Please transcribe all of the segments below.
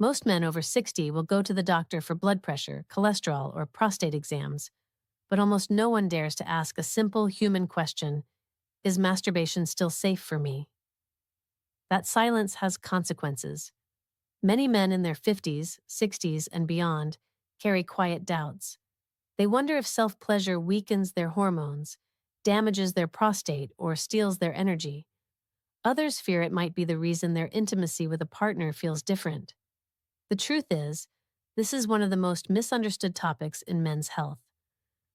Most men over 60 will go to the doctor for blood pressure, cholesterol, or prostate exams, but almost no one dares to ask a simple human question: is masturbation still safe for me? That silence has consequences. Many men in their 50s, 60s, and beyond carry quiet doubts. They wonder if self-pleasure weakens their hormones, damages their prostate, or steals their energy. Others fear it might be the reason their intimacy with a partner feels different. The truth is, this is one of the most misunderstood topics in men's health.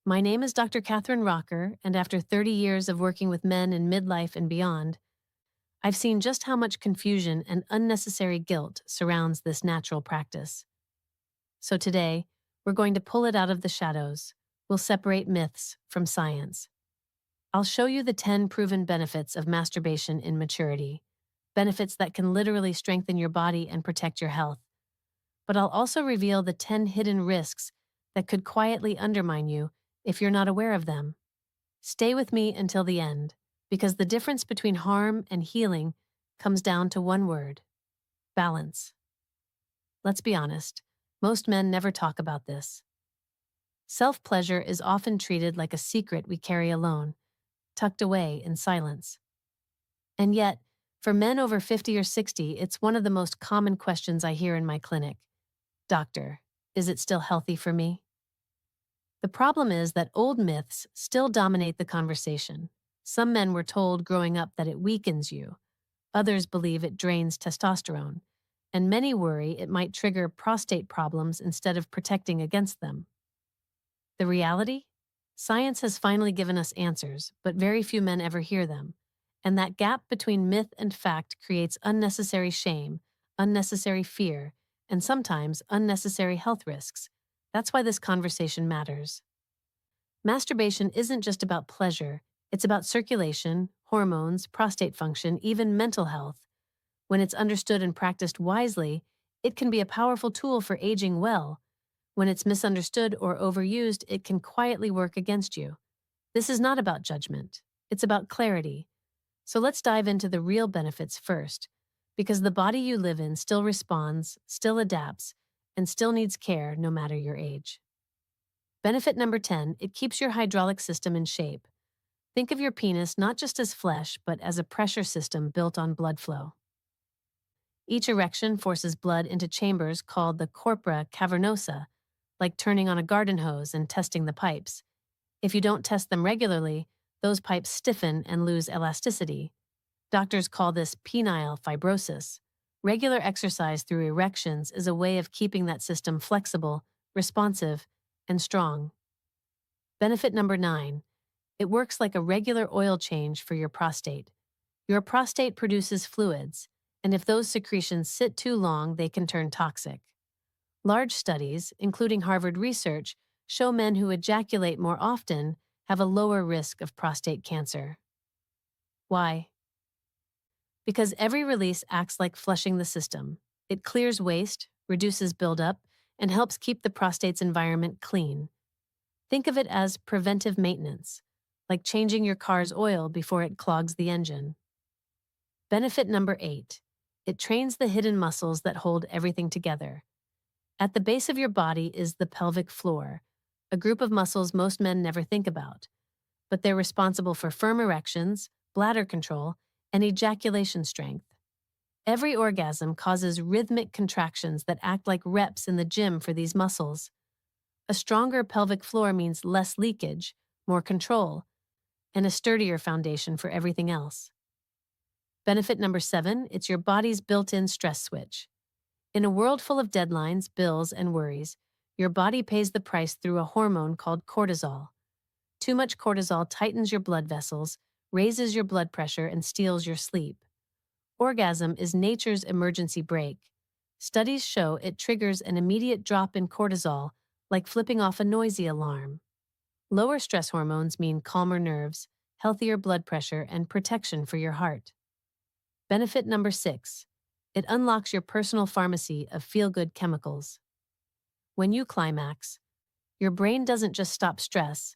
My name is Dr. Catherine Rocker, and after 30 years of working with men in midlife and beyond, I've seen just how much confusion and unnecessary guilt surrounds this natural practice. So today, we're going to pull it out of the shadows. We'll separate myths from science. I'll show you the 10 proven benefits of masturbation in maturity, benefits that can literally strengthen your body and protect your health. But I'll also reveal the 10 hidden risks that could quietly undermine you if you're not aware of them. Stay with me until the end, because the difference between harm and healing comes down to one word: balance. Let's be honest, most men never talk about this. Self-pleasure is often treated like a secret we carry alone, tucked away in silence. And yet, for men over 50 or 60, it's one of the most common questions I hear in my clinic. Doctor, is it still healthy for me? The problem is that old myths still dominate the conversation. Some men were told growing up that it weakens you. Others believe it drains testosterone. And many worry it might trigger prostate problems instead of protecting against them. The reality? Science has finally given us answers, but very few men ever hear them. And that gap between myth and fact creates unnecessary shame, unnecessary fear, and sometimes unnecessary health risks. That's why this conversation matters. Masturbation isn't just about pleasure, it's about circulation, hormones, prostate function, even mental health. When it's understood and practiced wisely, it can be a powerful tool for aging well. When it's misunderstood or overused, it can quietly work against you. This is not about judgment. It's about clarity. So let's dive into the real benefits first, because the body you live in still responds, still adapts, and still needs care no matter your age. Benefit number 10, it keeps your hydraulic system in shape. Think of your penis not just as flesh, but as a pressure system built on blood flow. Each erection forces blood into chambers called the corpora cavernosa, like turning on a garden hose and testing the pipes. If you don't test them regularly, those pipes stiffen and lose elasticity. Doctors call this penile fibrosis. Regular exercise through erections is a way of keeping that system flexible, responsive, and strong. Benefit number 9. It works like a regular oil change for your prostate. Your prostate produces fluids, and if those secretions sit too long, they can turn toxic. Large studies, including Harvard research, show men who ejaculate more often have a lower risk of prostate cancer. Why? Because every release acts like flushing the system. It clears waste, reduces buildup, and helps keep the prostate's environment clean. Think of it as preventive maintenance, like changing your car's oil before it clogs the engine. Benefit number 8. It trains the hidden muscles that hold everything together. At the base of your body is the pelvic floor, a group of muscles most men never think about. But they're responsible for firm erections, bladder control, and ejaculation strength. Every orgasm causes rhythmic contractions that act like reps in the gym for these muscles. A stronger pelvic floor means less leakage, more control, and a sturdier foundation for everything else. Benefit number 7, it's your body's built-in stress switch. In a world full of deadlines, bills, and worries, your body pays the price through a hormone called cortisol. Too much cortisol tightens your blood vessels, raises your blood pressure, and steals your sleep. Orgasm is nature's emergency brake. Studies show it triggers an immediate drop in cortisol, like flipping off a noisy alarm. Lower stress hormones mean calmer nerves, healthier blood pressure, and protection for your heart. Benefit number 6. It unlocks your personal pharmacy of feel-good chemicals. When you climax, your brain doesn't just stop stress,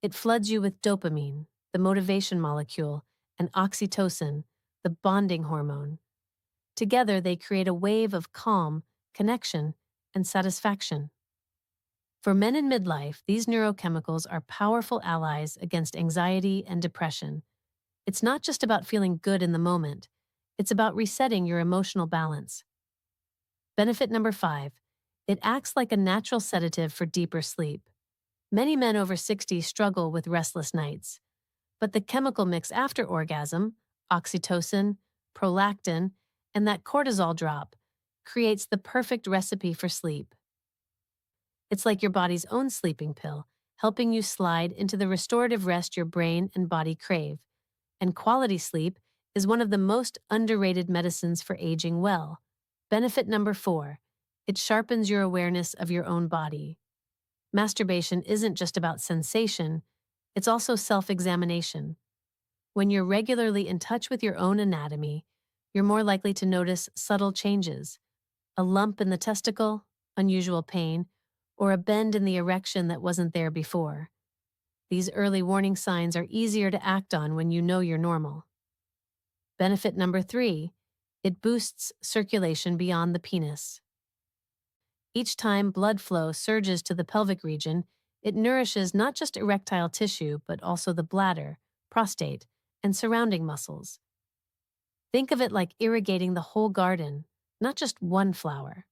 it floods you with dopamine, the motivation molecule, and oxytocin, the bonding hormone. Together, they create a wave of calm connection, and satisfaction. For men in midlife, these neurochemicals are powerful allies against anxiety and depression. It's not just about feeling good in the moment, it's about resetting your emotional balance. Benefit number 5. It acts like a natural sedative for deeper sleep. Many men over 60 struggle with restless nights, but the chemical mix after orgasm, oxytocin, prolactin, and that cortisol drop, creates the perfect recipe for sleep. It's like your body's own sleeping pill, helping you slide into the restorative rest your brain and body crave. And quality sleep is one of the most underrated medicines for aging well. Benefit number 4. It sharpens your awareness of your own body. Masturbation isn't just about sensation, it's also self-examination. When you're regularly in touch with your own anatomy, you're more likely to notice subtle changes: a lump in the testicle, unusual pain, or a bend in the erection that wasn't there before. These early warning signs are easier to act on when you know you're normal. Benefit number 3. It boosts circulation beyond the penis. Each time blood flow surges to the pelvic region, it nourishes not just erectile tissue, but also the bladder, prostate, and surrounding muscles. Think of it like irrigating the whole garden, not just one flower.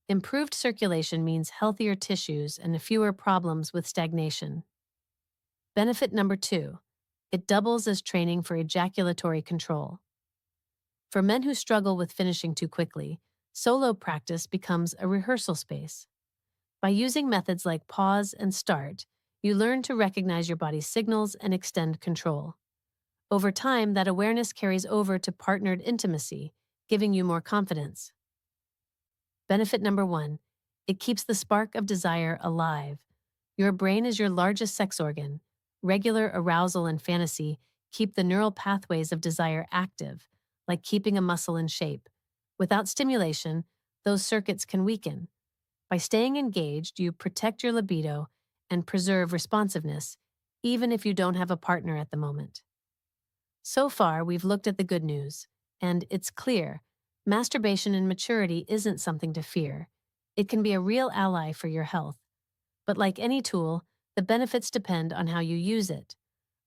Improved circulation means healthier tissues and fewer problems with stagnation. Benefit number 2. It doubles as training for ejaculatory control. For men who struggle with finishing too quickly, solo practice becomes a rehearsal space. By using methods like pause and start, you learn to recognize your body's signals and extend control. Over time, that awareness carries over to partnered intimacy, giving you more confidence. Benefit number 1. It keeps the spark of desire alive. Your brain is your largest sex organ. Regular arousal and fantasy keep the neural pathways of desire active, like keeping a muscle in shape. Without stimulation, those circuits can weaken. By staying engaged, you protect your libido and preserve responsiveness, even if you don't have a partner at the moment. So far, we've looked at the good news, and it's clear: masturbation in maturity isn't something to fear. It can be a real ally for your health. But like any tool, the benefits depend on how you use it.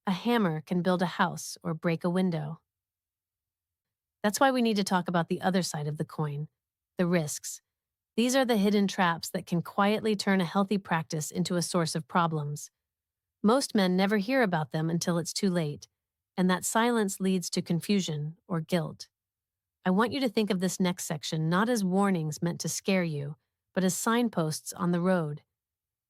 A hammer can build a house or break a window. That's why we need to talk about the other side of the coin: the risks. These are the hidden traps that can quietly turn a healthy practice into a source of problems. Most men never hear about them until it's too late, and that silence leads to confusion or guilt. I want you to think of this next section not as warnings meant to scare you, but as signposts on the road.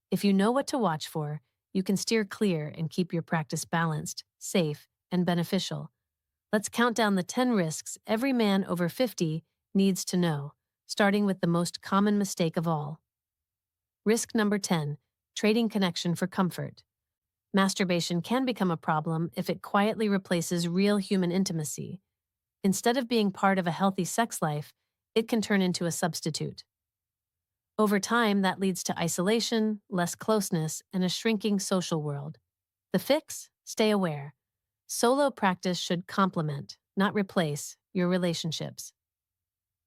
If you know what to watch for, you can steer clear and keep your practice balanced, safe, and beneficial. Let's count down the 10 risks every man over 50 needs to know, starting with the most common mistake of all. Risk number 10: trading connection for comfort. Masturbation can become a problem if it quietly replaces real human intimacy. Instead of being part of a healthy sex life, it can turn into a substitute. Over time, that leads to isolation, less closeness, and a shrinking social world. The fix? Stay aware. Solo practice should complement, not replace, your relationships.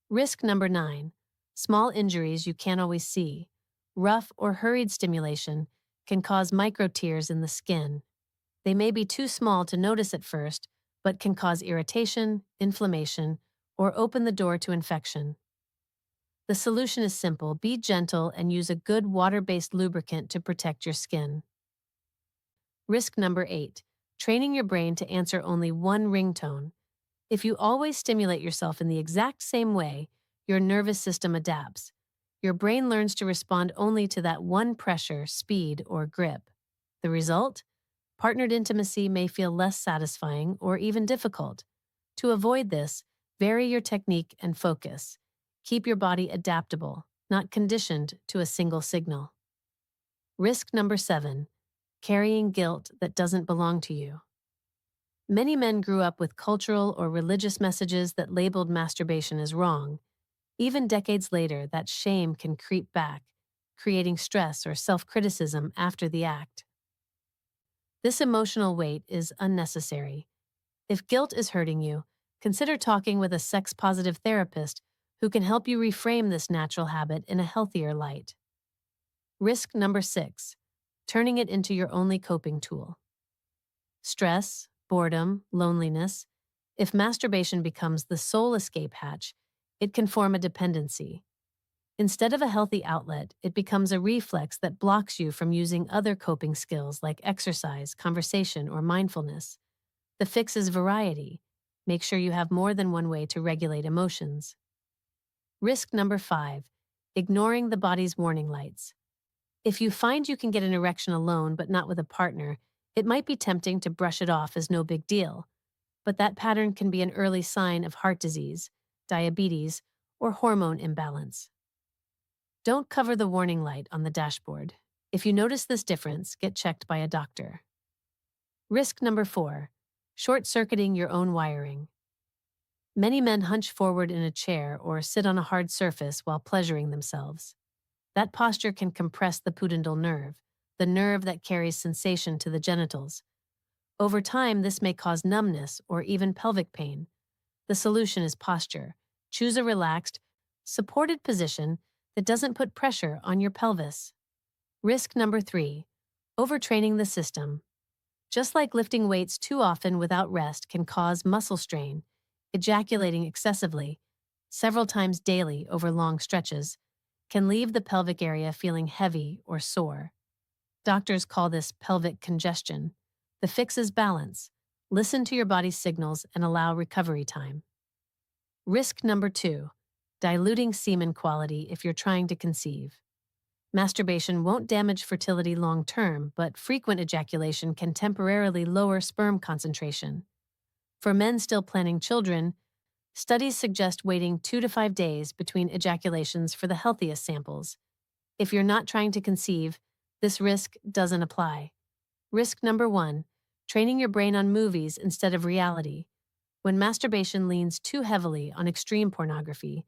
Risk number 9: small injuries you can't always see. Rough or hurried stimulation can cause micro tears in the skin. They may be too small to notice at first, but can cause irritation, inflammation, or open the door to infection. The solution is simple: be gentle and use a good water-based lubricant to protect your skin. Risk number 8: training your brain to answer only one ringtone. If you always stimulate yourself in the exact same way, your nervous system adapts. Your brain learns to respond only to that one pressure, speed, or grip. The result? Partnered intimacy may feel less satisfying or even difficult. To avoid this, vary your technique and focus. Keep your body adaptable, not conditioned to a single signal. Risk number 7: carrying guilt that doesn't belong to you. Many men grew up with cultural or religious messages that labeled masturbation as wrong. Even decades later, that shame can creep back, creating stress or self-criticism after the act. This emotional weight is unnecessary. If guilt is hurting you, consider talking with a sex-positive therapist who can help you reframe this natural habit in a healthier light. Risk number 6, turning it into your only coping tool. Stress, boredom, loneliness. If masturbation becomes the sole escape hatch, it can form a dependency. Instead of a healthy outlet, it becomes a reflex that blocks you from using other coping skills like exercise, conversation, or mindfulness. The fix is variety. Make sure you have more than one way to regulate emotions. Risk number 5, ignoring the body's warning lights. If you find you can get an erection alone but not with a partner, it might be tempting to brush it off as no big deal. But that pattern can be an early sign of heart disease, diabetes, or hormone imbalance. Don't cover the warning light on the dashboard. If you notice this difference, get checked by a doctor. Risk number 4, short-circuiting your own wiring. Many men hunch forward in a chair or sit on a hard surface while pleasuring themselves. That posture can compress the pudendal nerve, the nerve that carries sensation to the genitals. Over time, this may cause numbness or even pelvic pain. The solution is posture. Choose a relaxed, supported position that doesn't put pressure on your pelvis. Risk number 3, overtraining the system. Just like lifting weights too often without rest can cause muscle strain, ejaculating excessively, several times daily over long stretches, can leave the pelvic area feeling heavy or sore. Doctors call this pelvic congestion. The fix is balance. Listen to your body's signals and allow recovery time. Risk number 2, diluting semen quality if you're trying to conceive. Masturbation won't damage fertility long term, but frequent ejaculation can temporarily lower sperm concentration. For men still planning children, studies suggest waiting 2 to 5 days between ejaculations for the healthiest samples. If you're not trying to conceive, this risk doesn't apply. Risk number 1, training your brain on movies instead of reality. When masturbation leans too heavily on extreme pornography,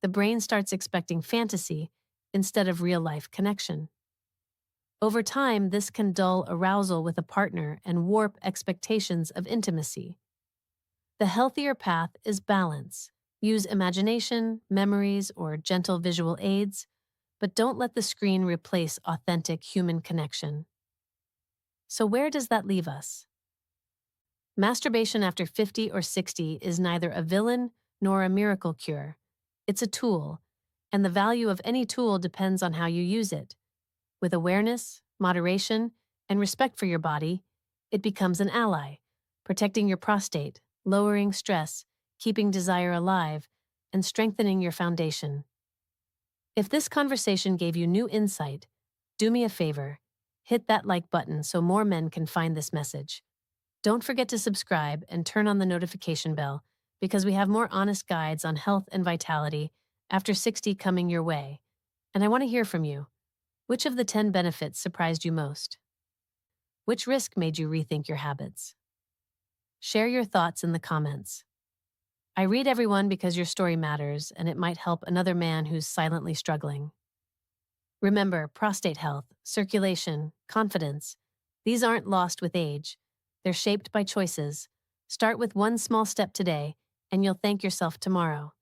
the brain starts expecting fantasy instead of real-life connection. Over time, this can dull arousal with a partner and warp expectations of intimacy. The healthier path is balance. Use imagination, memories, or gentle visual aids, but don't let the screen replace authentic human connection. So where does that leave us? Masturbation after 50 or 60 is neither a villain nor a miracle cure. It's a tool, and the value of any tool depends on how you use it. With awareness, moderation, and respect for your body, it becomes an ally, protecting your prostate, lowering stress, keeping desire alive, and strengthening your foundation. If this conversation gave you new insight, do me a favor, hit that like button so more men can find this message. Don't forget to subscribe and turn on the notification bell, because we have more honest guides on health and vitality after 60 coming your way. And I want to hear from you. Which of the 10 benefits surprised you most? Which risk made you rethink your habits? Share your thoughts in the comments. I read everyone because your story matters and it might help another man who's silently struggling. Remember, prostate health, circulation, confidence, these aren't lost with age. They're shaped by choices. Start with one small step today, and you'll thank yourself tomorrow.